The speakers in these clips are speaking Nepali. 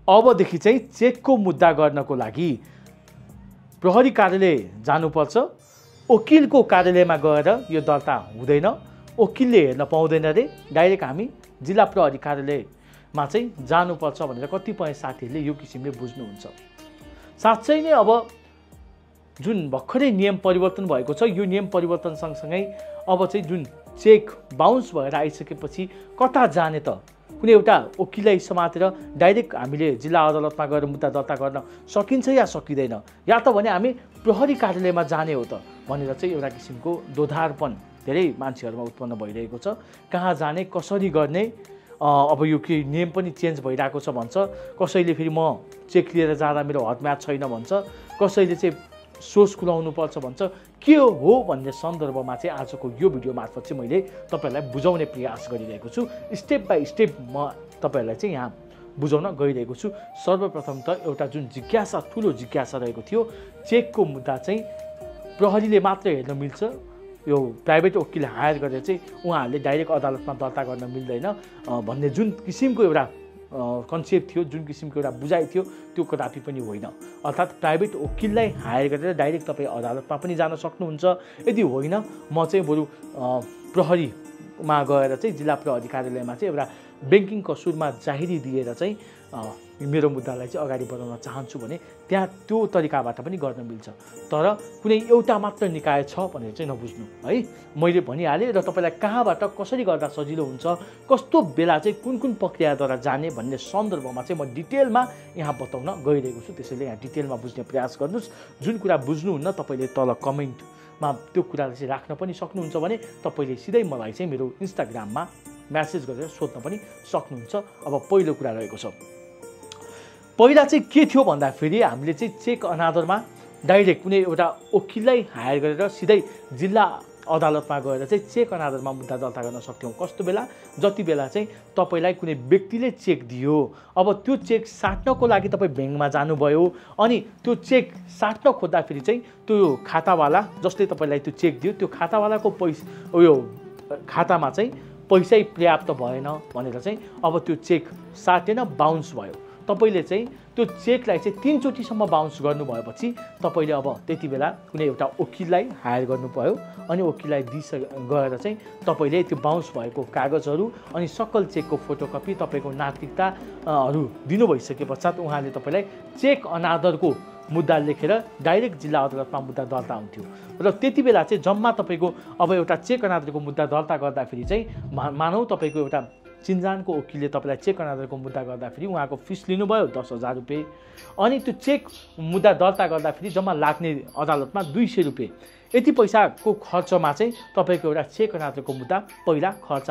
अबदेखि चाहिँ चेकको मुद्दा गर्नको लागि प्रहरी कार्यालय जानुपर्छ। वकिलको कार्यालयमा गएर यो दर्ता हुँदैन, वकिलले हेर्न पाउँदैन रे, डाइरेक्ट हामी जिल्ला प्रहरी कार्यालयमा चाहिँ जानुपर्छ भनेर कतिपय साथीहरूले यो किसिमले बुझ्नुहुन्छ। साँच्चै नै अब जुन भर्खरै नियम परिवर्तन भएको छ, यो नियम परिवर्तन सँगसँगै अब चाहिँ जुन चेक बााउन्स भएर आइसकेपछि कता जाने त? कुनै एउटा वकिललाई समातेर डाइरेक्ट हामीले जिल्ला अदालतमा गएर मुद्दा दर्ता गर्न सकिन्छ या सकिँदैन, या त भने हामी प्रहरी कार्यालयमा जाने हो त भनेर चाहिँ एउटा किसिमको दोधारपन धेरै मान्छेहरूमा उत्पन्न भइरहेको छ। कहाँ जाने, कसरी गर्ने, अब यो के नियम पनि चेन्ज भइरहेको छ भन्छ, कसैले फेरि म चेक लिएर जाँदा मेरो हद म्याच छैन भन्छ, कसैले चाहिँ सोर्स खुलाउनु पर्छ भन्छ। के हो भन्ने सन्दर्भमा चाहिँ आजको यो भिडियो मार्फत चाहिँ मैले तपाईँहरूलाई बुझाउने प्रयास गरिरहेको छु। स्टेप बाई स्टेप म तपाईँहरूलाई चाहिँ यहाँ बुझाउन गइरहेको छु। सर्वप्रथम त एउटा जुन जिज्ञासा, ठुलो जिज्ञासा रहेको थियो, चेकको मुद्दा चाहिँ प्रहरीले मात्र हेर्न मिल्छ, यो प्राइभेट वकिल हायर गरेर चाहिँ उहाँहरूले डाइरेक्ट अदालतमा दर्ता गर्न मिल्दैन भन्ने जुन किसिमको एउटा कन्सेप्ट थियो, जुन किसिमको एउटा बुझाइ थियो, त्यो कदापि पनि होइन। अर्थात् प्राइभेट वकिललाई हायर गरेर डाइरेक्ट तपाईँ अदालतमा पनि जान सक्नुहुन्छ। यदि होइन, म चाहिँ बरु प्रहरीमा गएर चाहिँ जिल्ला प्रहरी कार्यालयमा चाहिँ एउटा ब्याङ्किङ कसुरमा जाहिरी दिएर चाहिँ मेरो मुद्दालाई चाहिँ अगाडि बढाउन चाहन्छु भने त्यहाँ त्यो तरिकाबाट पनि गर्न मिल्छ। तर कुनै एउटा मात्र निकाय छ भनेर चाहिँ नबुझ्नु है। मैले भनिहालेँ र तपाईँलाई कहाँबाट कसरी गर्दा सजिलो हुन्छ, कस्तो बेला चाहिँ कुन कुन प्रक्रियाद्वारा जाने भन्ने सन्दर्भमा चाहिँ म डिटेलमा यहाँ बताउन गइरहेको छु। त्यसैले यहाँ डिटेलमा बुझ्ने प्रयास गर्नुहोस्। जुन कुरा बुझ्नुहुन्न तपाईँले तल कमेन्टमा त्यो कुरालाई चाहिँ राख्न पनि सक्नुहुन्छ भने तपाईँले सिधै मलाई चाहिँ मेरो इन्स्टाग्राममा म्यासेज गरेर सोध्न पनि सक्नुहुन्छ। अब पहिलो कुरा रहेको छ, पहिला चाहिँ के थियो भन्दाखेरि हामीले चाहिँ चेक अनादरमा डाइरेक्ट कुनै एउटा वकिललाई हायर गरेर सिधै जिल्ला अदालतमा गएर चाहिँ चेक अनादरमा मुद्दा दर्ता गर्न सक्थ्यौँ। कस्तो बेला? जति बेला चाहिँ तपाईँलाई कुनै व्यक्तिले चेक दियो, अब त्यो चेक साट्नको लागि तपाईँ ब्याङ्कमा जानुभयो, अनि त्यो चेक साट्न खोज्दाखेरि चाहिँ त्यो खातावाला जसले तपाईँलाई त्यो चेक दियो, त्यो खातावालाको यो खातामा चाहिँ पैसै पर्याप्त भएन भनेर चाहिँ अब त्यो चेक साटेन, बााउन्स भयो। तपाईँले चाहिँ त्यो चेकलाई चाहिँ 3 चोटिसम्म बााउन्स गर्नुभएपछि तपाईँले अब त्यति बेला कुनै एउटा वकिललाई हायर गर्नुभयो, अनि वकिललाई गएर चाहिँ तपाईँले त्यो बााउन्स भएको कागजहरू अनि सकल चेकको फोटोकपी, तपाईँको नागरिकताहरू दिनु भइसके पश्चात उहाँले तपाईँलाई चेक अनादरको मुद्दा लेखेर डाइरेक्ट जिल्ला अदालतमा मुद्दा दर्ता हुन्थ्यो। र त्यति बेला चाहिँ जम्मा तपाईँको अब एउटा चेक अनादरको मुद्दा दर्ता गर्दाखेरि चाहिँ मानौ तपाईँको एउटा चिन्जानको वकिलले तपाईँलाई चेक अनादरको मुद्दा गर्दाखेरि उहाँको फिस लिनुभयो 10,000 रुपियाँ, अनि त्यो चेक मुद्दा दर्ता गर्दाखेरि जम्मा लाग्ने अदालतमा 200 रुपियाँ। यति पैसाको खर्चमा चाहिँ तपाईँको एउटा चेक अनादरको मुद्दा पहिला खर्च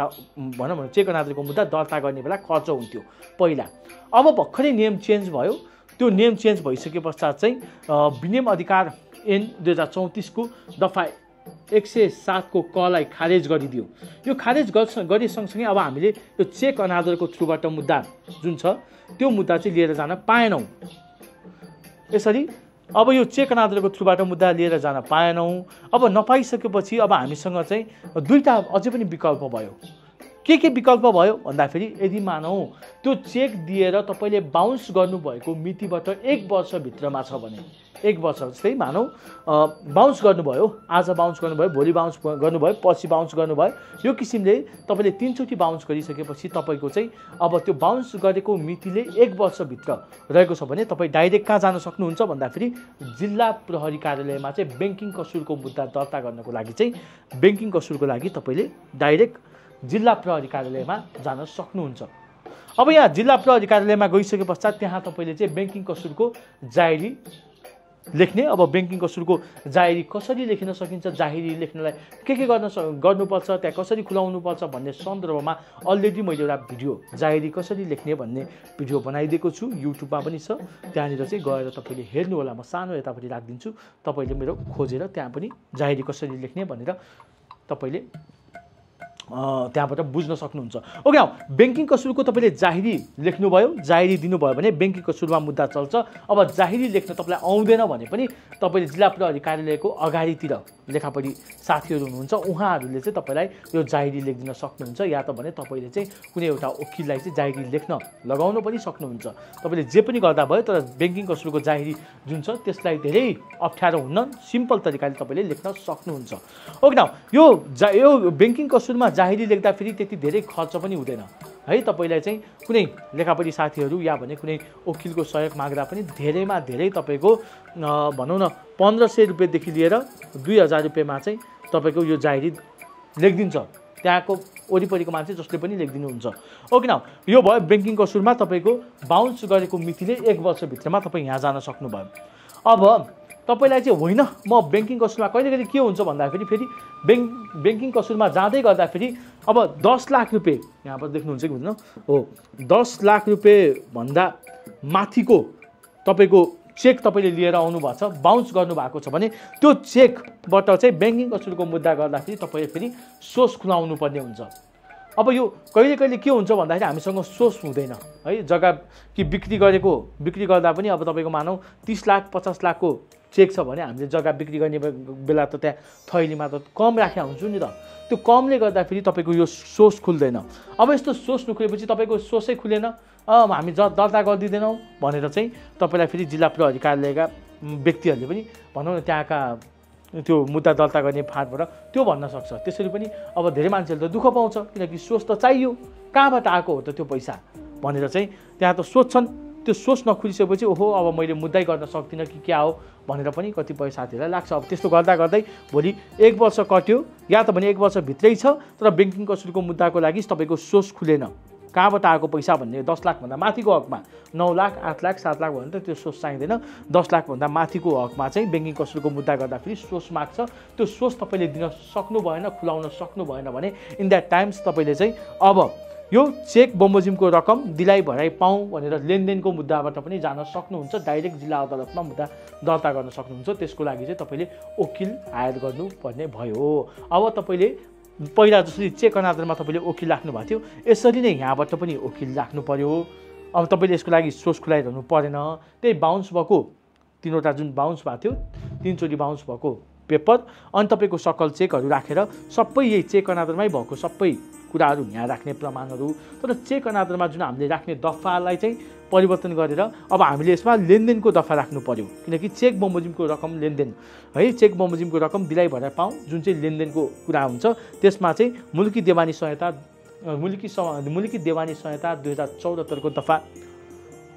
भनौँ भने चेक अनादरको मुद्दा दर्ता गर्ने बेला खर्च हुन्थ्यो पहिला। अब भर्खरै नियम चेन्ज भयो। त्यो नियम चेन्ज भइसके पश्चात चाहिँ विनियम अधिकार ऐन 2034 को दफा 107 को कलाई खारेज गरिदियो। यो खारेज गरे सँगसँगै अब हामीले यो चेक अनादरको थ्रुबाट मुद्दा जुन छ त्यो मुद्दा चाहिँ लिएर जान पाएनौँ। यसरी अब यो चेक अनादरको थ्रुबाट मुद्दा लिएर जान पाएनौँ। अब नपाइसकेपछि अब हामीसँग चाहिँ दुईटा अझै पनि विकल्प भयो। के विकल्प भयो भन्दाखेरि यदि मानौ त्यो चेक दिएर तपाईँले बााउन्स गर्नुभएको मितिबाट 1 वर्षभित्रमा छ भने, 1 वर्ष जस्तै मानौ बााउन्स गर्नुभयो, आज बााउन्स गर्नुभयो, भोलि बााउन्स गर्नुभयो, पछि बााउन्स गर्नुभयो, यो किसिमले तपाईँले 3 चोटि बााउन्स गरिसकेपछि तपाईँको चाहिँ अब त्यो बााउन्स गरेको मितिले 1 वर्षभित्र रहेको छ भने तपाईँ डाइरेक्ट कहाँ जान सक्नुहुन्छ भन्दाखेरि जिल्ला प्रहरी कार्यालयमा चाहिँ ब्याङ्किङ कसुरको मुद्दा दर्ता गर्नको लागि चाहिँ ब्याङ्किङ कसुरको लागि तपाईँले डाइरेक्ट जिल्ला प्रहरी कार्यालयमा जान सक्नुहुन्छ। अब यहाँ जिल्ला प्रहरी कार्यालयमा गइसके पश्चात त्यहाँ तपाईँले चाहिँ ब्याङ्किङ कसुरको जाहेरी लेख्ने। अब ब्याङ्किङ कसुरको जाहेरी कसरी लेखिन सकिन्छ, जाहेरी लेख्नलाई के गर्नुपर्छ, त्यहाँ कसरी खुलाउनुपर्छ भन्ने सन्दर्भमा अलरेडी मैले एउटा भिडियो जाहेरी कसरी लेख्ने भन्ने भिडियो बनाइदिएको छु, युट्युबमा पनि छ। त्यहाँनिर चाहिँ गएर तपाईँले हेर्नु होला। म सानो यतापट्टि राखिदिन्छु, तपाईँले मेरो खोजेर त्यहाँ पनि जाहेरी कसरी लेख्ने भनेर तपाईँले त्यहाँबाट बुझ्न सक्नुहुन्छ। ओके, ब्याङ्किङको सुरुको तपाईँले जाहिरी लेख्नुभयो, जाहिरी दिनुभयो भने ब्याङ्किङको सुरुमा मुद्दा चल्छ। अब जाहिरी लेख्न तपाईँलाई आउँदैन भने पनि तपाईँले जिल्ला प्रहरी कार्यालयको अगाडितिर लेखापढी साथीहरू हुनुहुन्छ, उहाँहरूले चाहिँ तपाईँलाई यो जाहिरी लेखिदिन सक्नुहुन्छ, या त भने तपाईँले चाहिँ कुनै एउटा वकिललाई चाहिँ जाहिरी लेख्न लगाउन पनि सक्नुहुन्छ। तपाईँले जे पनि गर्दा भयो, तर ब्याङ्किङको सुरुको जाहिरी जुन छ त्यसलाई धेरै अप्ठ्यारो हुन्न, सिम्पल तरिकाले तपाईँले लेख्न सक्नुहुन्छ। ओके, यो ब्याङ्किङको सुरुमा जाहिरी लेख्दाखेरि त्यति धेरै खर्च पनि हुँदैन है। तपाईँलाई चाहिँ कुनै लेखापढी साथीहरू या भने कुनै वकिलको सहयोग माग्दा पनि धेरैमा धेरै तपाईँको भनौँ न 1500 रुपियाँदेखि लिएर 2000 रुपियाँमा चाहिँ तपाईँको यो जाहिरी लेखिदिन्छ, त्यहाँको वरिपरिको मान्छे जसले पनि लेखिदिनुहुन्छ। ओके, यो भयो ब्याङ्किङको सुरुमा तपाईँको बााउन्स गरेको मितिले 1 वर्षभित्रमा तपाईँ यहाँ जान सक्नुभयो। अब तपाईँलाई चाहिँ होइन म ब्याङ्किङको सुरुमा कहिले कहिले के हुन्छ भन्दाखेरि फेरि ब्याङ्किङको सुरुमा जाँदै गर्दाखेरि अब 10 लाख रुपियाँ यहाँबाट देख्नुहुन्छ कि हुँदैन हो, 10 लाख रुपियाँ भन्दा माथिको तपाईँको चेक तपाईँले लिएर आउनुभएको छ, बााउन्स गर्नुभएको छ भने त्यो चेकबाट चाहिँ ब्याङ्किङको सुरुको मुद्दा गर्दाखेरि तपाईँले फेरि सोर्स खुलाउनु पर्ने हुन्छ। अब यो कहिले कहिले के हुन्छ भन्दाखेरि हामीसँग सोर्स हुँदैन है, जग्गा कि बिक्री गर्दा पनि अब तपाईँको मानौँ 30 लाख 50 लाखको चेक छ भने हामीले जग्गा बिक्री गर्ने बेला त त्यहाँ थैलीमा त कम राखेका हुन्छौँ नि त, त्यो कमले गर्दाखेरि तपाईँको यो सोर्स खुल्दैन। अब यस्तो सोर्स नखुलेपछि तपाईँको सोर्सै खुलेन, हामी दर्ता गरिदिँदैनौँ भनेर चाहिँ तपाईँलाई फेरि जिल्ला प्रहरी कार्यालयका व्यक्तिहरूले पनि भनौँ न त्यहाँका त्यो मुद्दा दर्ता गर्ने फाँटबाट त्यो भन्न सक्छ। त्यसरी पनि अब धेरै मान्छेहरूले त दुःख पाउँछ, किनकि सोर्स त चाहियो, कहाँबाट आएको हो त त्यो पैसा भनेर चाहिँ त्यहाँ त सोध्छन्। त्यो सोर्स नखुलिसकेपछि ओहो अब मैले मुद्दै गर्न सक्दिनँ कि क्या हो भनेर पनि कतिपय साथीहरूलाई लाग्छ। अब त्यस्तो गर्दा गर्दै भोलि 1 वर्ष कट्यो या त भने 1 वर्षभित्रै छ, तर ब्याङ्किङको सुरुको मुद्दाको लागि तपाईँको सोर्स खुलेन, कहाँबाट आएको पैसा भन्ने 10 लाखभन्दा माथिको हकमा 9 लाख 8 लाख 7 लाख भने त त्यो सोर्स चाहिँदैन, 10 लाखभन्दा माथिको हकमा चाहिँ ब्याङ्किङको सुरुको मुद्दा गर्दाखेरि सोर्स माग्छ। त्यो सोर्स तपाईँले दिन सक्नु भएन, खुलाउन सक्नु भएन भने इन द्याट टाइम्स तपाईँले चाहिँ अब यो चेक बमोजिमको रकम दिलाइ भराइ पाऊँ भनेर लेनदेनको मुद्दाबाट पनि जान सक्नुहुन्छ, डाइरेक्ट जिल्ला अदालतमा मुद्दा दर्ता गर्न सक्नुहुन्छ। त्यसको लागि चाहिँ तपाईँले वकिल हायर गर्नुपर्ने भयो। अब तपाईँले पहिला जसरी चेक अनादरमा तपाईँले वकिल राख्नु भएको थियो, यसरी नै यहाँबाट पनि वकिल राख्नु पर्यो। अब तपाईँले यसको लागि सोर्स खुलाइरहनु परेन, त्यही बााउन्स भएको 3वटा जुन बााउन्स भएको थियो 3 चोटि बााउन्स भएको पेपर अनि तपाईँको सकल चेकहरू राखेर सबै यही चेक अनादरमै भएको सबै कुराहरू यहाँ राख्ने प्रमाणहरू, तर चेक अनादरमा जुन हामीले राख्ने दफालाई चाहिँ परिवर्तन गरेर अब हामीले यसमा लेनदेनको दफा राख्नु पर्यो, किनकि चेक बमोजिमको रकम लेनदेन है, चेक बमोजिमको रकम दिलाइ भराइ पाऊँ जुन चाहिँ लेनदेनको कुरा हुन्छ त्यसमा चाहिँ मुल्की देवानी संहिता 2074 को दफा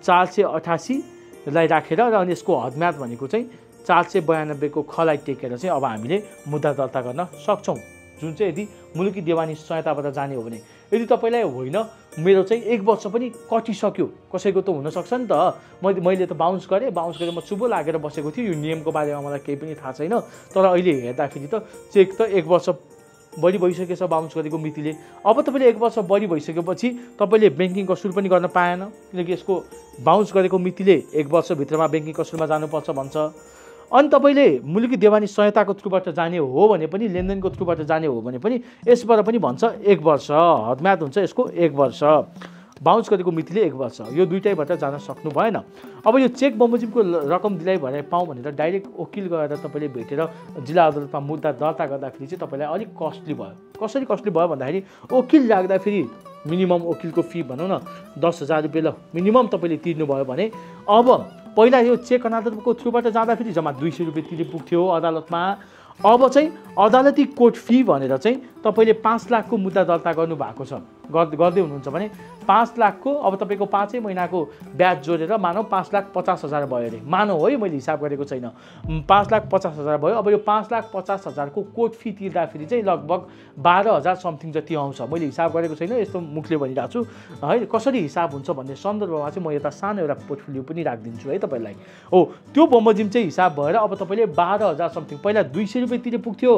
488 लाई राखेर र अनि यसको हदम्याद भनेको चाहिँ 492 को खलाई टेकेर चाहिँ अब हामीले मुद्दा दर्ता गर्न सक्छौँ, जुन चाहिँ यदि मुलुकी देवानी संहिताबाट जाने हो भने। यदि तपाईँलाई होइन मेरो चाहिँ 1 वर्ष पनि कटिसक्यो, कसैको त हुनसक्छ नि त, मैले त बााउन्स गरेँ म चुबो लागेर बसेको थिएँ, यो नियमको बारेमा मलाई केही पनि थाहा छैन, तर अहिले हेर्दाखेरि त चेक त 1 वर्ष बढी भइसकेछ बााउन्स गरेको मितिले। अब तपाईँले 1 वर्ष बढी भइसकेपछि तपाईँले ब्याङ्किङको सुरु पनि गर्न पाएन, किनकि यसको बााउन्स गरेको मितिले 1 वर्षभित्रमा ब्याङ्किङको सुरुमा जानुपर्छ भन्छ। अनि तपाईँले मुलुकी देवानी संहिताको थ्रुबाट जाने हो भने पनि, लेनदेनको थ्रुबाट जाने हो भने पनि यसबाट पनि भन्छ 1 वर्ष हदम्याद हुन्छ यसको, 1 वर्ष बााउन्स गरेको मितिले 1 वर्ष, यो दुईटैबाट जान सक्नु भएन। अब यो चेक बमोजिमको रकम दिलाइ भराइ पाऊँ भनेर डाइरेक्ट वकिल गएर तपाईँले भेटेर जिल्ला अदालतमा मुद्दा दर्ता गर्दाखेरि चाहिँ तपाईँलाई अलिक कस्टली भयो। कसरी कस्टली भयो भन्दाखेरि वकिल राख्दाखेरि मिनिमम वकिलको फी भनौँ न 10,000 रुपियाँ ल मिनिमम तपाईँले तिर्नुभयो भने, अब पहिला यो चेक अदालतको थ्रुबाट जाँदाखेरि जम्मा 200 रुपियाँ तिरे पुग्थ्यो अदालतमा। अब चाहिँ अदालती कोर्ट फी भनेर चाहिँ तपाईँले 5 लाखको मुद्दा दर्ता गर्नुभएको छ, गर्दै हुनुहुन्छ भने 5 लाखको अब तपाईँको 5 महिनाको ब्याज जोडेर मानौ 5,50,000 भयो अरे, मानौ है मैले हिसाब गरेको छैन, 5,50,000 भयो। अब यो 5,50,000 को कोर्ट फी तिर्दाखेरि चाहिँ लगभग 12,000 समथिङ जति आउँछ, मैले हिसाब गरेको छैन, यस्तो मुखले भनिरहेको छु है। कसरी हिसाब हुन्छ भन्ने सन्दर्भमा चाहिँ म यता सानो एउटा पोर्टफोलियो पनि राखिदिन्छु है तपाईँलाई। हो त्यो बमोजिम चाहिँ हिसाब भएर अब तपाईँले 12,000 समथिङ, पहिला 200 रुपियाँ तिरे पुग्थ्यो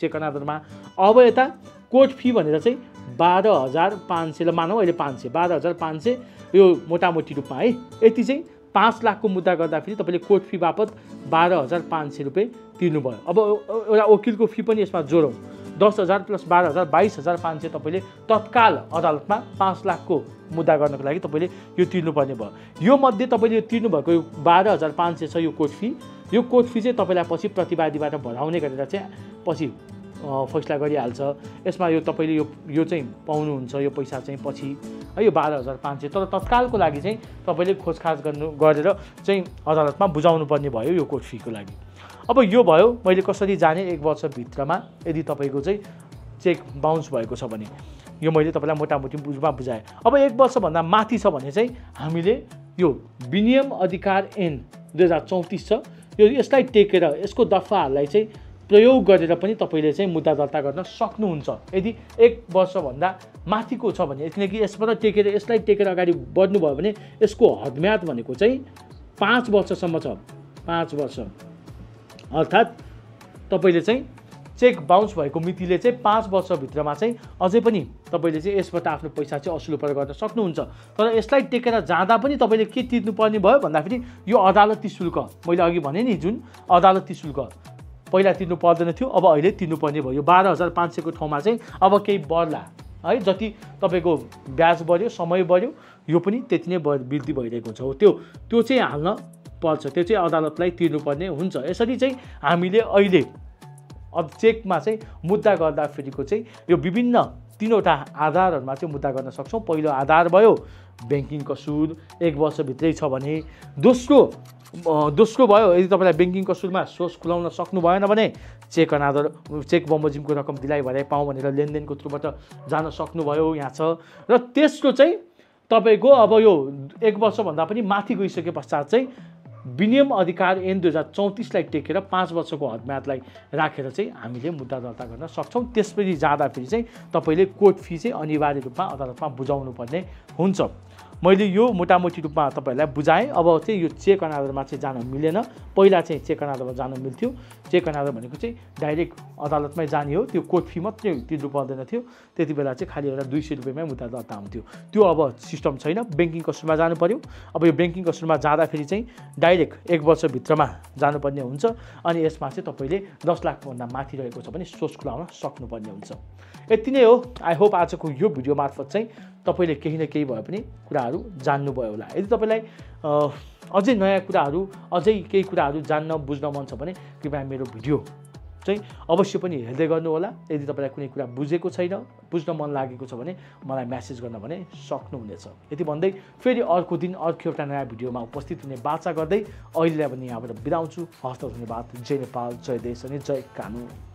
चेक अनादरमा, अब यता कोर्ट फी भनेर चाहिँ 12,500 ल मानौ अहिले 500, 12,500 यो मोटामोटी रूपमा है, यति चाहिँ 5 लाखको मुद्दा गर्दाखेरि तपाईँले कोर्ट फी बापत 12,500 रुपियाँ तिर्नुभयो। अब एउटा वकिलको फी पनि यसमा जोडौँ, 10,000 + 12,000 22,500 तपाईँले तत्काल अदालतमा 5 लाखको मुद्दा गर्नको लागि तपाईँले यो तिर्नुपर्ने भयो। यो मध्ये तपाईँले यो तिर्नुभएको यो 12,500 छ यो कोर्ट फी। यो कोर्ट फी चाहिँ तपाईँलाई पछि प्रतिवादीबाट भराउने गरेर चाहिँ पछि फैसला गरिहाल्छ। यसमा यो तपाईँले यो चाहिँ पाउनुहुन्छ यो पैसा चाहिँ पछि है यो 12,500। तर तत्कालको लागि चाहिँ तपाईँले खोजखाज गरेर चाहिँ अदालतमा बुझाउनु पर्ने भयो यो कोर्ट फीको लागि। अब यो भयो मैले कसरी जाने 1 वर्षभित्रमा यदि तपाईँको चाहिँ चेक बाउन्स भएको छ भने। यो मैले तपाईँलाई मोटामोटी बुझाएँ। अब 1 वर्षभन्दा माथि छ भने चाहिँ हामीले यो विनियम अधिकार ऐन 2034 छ, यो यसलाई टेकेर यसको दफाहरूलाई चाहिँ प्रयोग गरेर पनि तपाईँले चाहिँ मुद्दा दर्ता गर्न सक्नुहुन्छ यदि 1 वर्षभन्दा माथिको छ भने। किनकि यसबाट टेकेर यसलाई टेकेर अगाडि बढ्नुभयो भने यसको हदम्याद भनेको चाहिँ 5 वर्षसम्म छ। 5 वर्ष अर्थात् तपाईँले चाहिँ चेक बाउन्स भएको मितिले चाहिँ 5 वर्षभित्रमा चाहिँ अझै पनि तपाईँले चाहिँ यसबाट आफ्नो पैसा चाहिँ असुल गर्न सक्नुहुन्छ। तर यसलाई टेकेर जाँदा पनि तपाईँले के तिर्नुपर्ने भयो भन्दाखेरि यो अदालती शुल्क मैले अघि भने नि जुन अदालती शुल्क पहिला तिर्नु पर्दैन थियो अब अहिले तिर्नुपर्ने भयो। यो 12,500 को ठाउँमा चाहिँ अब केही बढ्ला है। जति तपाईँको ब्याज बढ्यो समय बढ्यो यो पनि त्यति नै वृद्धि भइरहेको छ। त्यो चाहिँ हाल्न पर्छ, त्यो चाहिँ अदालतलाई तिर्नुपर्ने हुन्छ। यसरी चाहिँ हामीले अहिले चेकमा चाहिँ मुद्दा गर्दाखेरिको चाहिँ यो विभिन्न 3वटा आधारहरूमा चाहिँ मुद्दा गर्न सक्छौँ। पहिलो आधार भयो ब्याङ्किङ कसुर 1 वर्षभित्रै छ भने। दोस्रो भयो यदि तपाईँलाई ब्याङ्किङ कसुरमा सोर्स खुलाउन सक्नु भएन भने चेक अनादर चेक बमोजिमको रकम दिलाइ भराइ पाऊँ भनेर लेनदेनको थ्रुबाट जान सक्नुभयो यहाँ छ। र तेस्रो चाहिँ तपाईँको अब यो 1 वर्षभन्दा पनि माथि गइसके पश्चात चाहिँ विनियम अधिकार ऐन 2034 लाई टेकेर 5 वर्षको हदम्यादलाई राखेर चाहिँ हामीले मुद्दा दर्ता गर्न सक्छौँ। त्यसपछि जाँदाखेरि चाहिँ तपाईँले कोर्ट फी चाहिँ अनिवार्य रूपमा अदालतमा बुझाउनु पर्ने हुन्छ। मैले यो मोटामोटी रूपमा तपाईँहरूलाई बुझाएँ। अब चाहिँ यो चेक अनादरमा चाहिँ जान मिलेन। पहिला चाहिँ चेक अनादरमा जान मिल्थ्यो। चेक अनादर भनेको चाहिँ डाइरेक्ट अदालतमै जाने हो, त्यो कोर्ट फी मात्रै तिर्नु पर्दैन थियो। त्यति बेला चाहिँ खालि एउटा 200 रुपियाँमै मुद्दा दर्ता हुन्थ्यो। त्यो अब सिस्टम छैन। ब्याङ्किङ कसुरमा जानु पर्यो। अब यो ब्याङ्किङ कसुरमा जाँदाखेरि चाहिँ डाइरेक्ट 1 वर्षभित्रमा जानुपर्ने हुन्छ। अनि यसमा चाहिँ तपाईँले 10 लाखभन्दा माथि रहेको छ भने सोर्स खुलाउन सक्नुपर्ने हुन्छ। यति नै हो। आई होप आजको यो भिडियो मार्फत चाहिँ तपाईँले केही न केही भए पनि कुराहरू जान्नुभयो होला। यदि तपाईँलाई अझै नयाँ कुराहरू अझै केही कुराहरू जान्न बुझ्न मन छ भने कृपया मेरो भिडियो चाहिँ अवश्य पनि हेर्दै गर्नुहोला। यदि तपाईँलाई कुनै कुरा बुझेको छैन, बुझ्न मन लागेको छ भने मलाई म्यासेज गर्न भने सक्नुहुनेछ। यति भन्दै फेरि अर्को दिन अर्को एउटा नयाँ भिडियोमा उपस्थित हुने बाचा गर्दै अहिलेलाई पनि यहाँबाट बिदा हुन्छु। हस्त धन्यवाद। जय नेपाल, जय देश अनि जय कानुन।